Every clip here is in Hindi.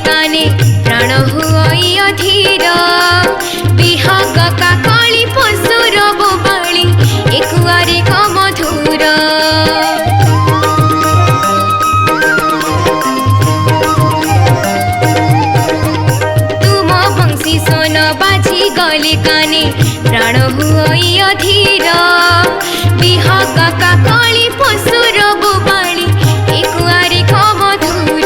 काने प्राण हुई अधीर बिहाग काकली पशुर बोबाली एकुआरे मधुर तुम बंशी सोन बाजी गले काने प्राण हुई अधीर बिहाग काकली पशुर बोबाली एकुआरे मधुर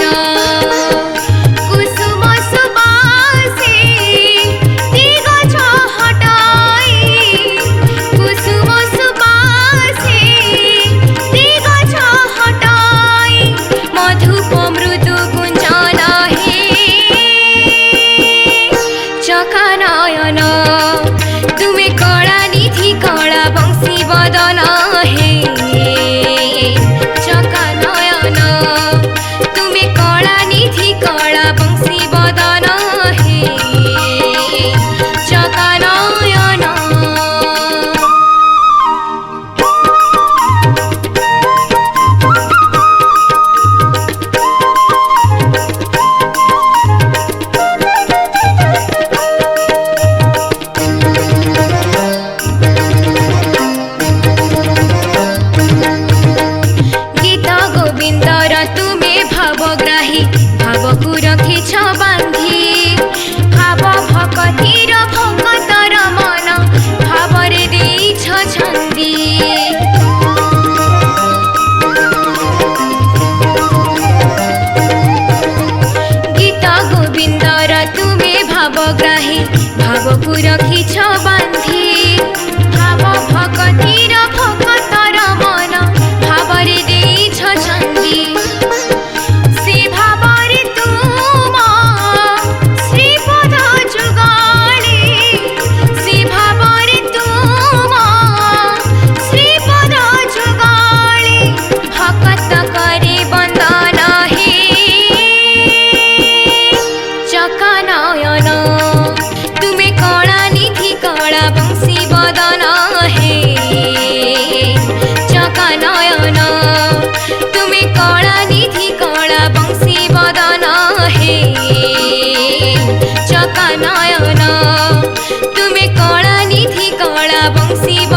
भावकु रखिछ बांधी भाव भकतिर भकतर मन भावरे देइछ छन्दी गीत गोविंदर तुमे भावग्राही भावकु रखिछ बांधी भाव भकतिर भकतर मन भावरे देइछ छन्दी शिव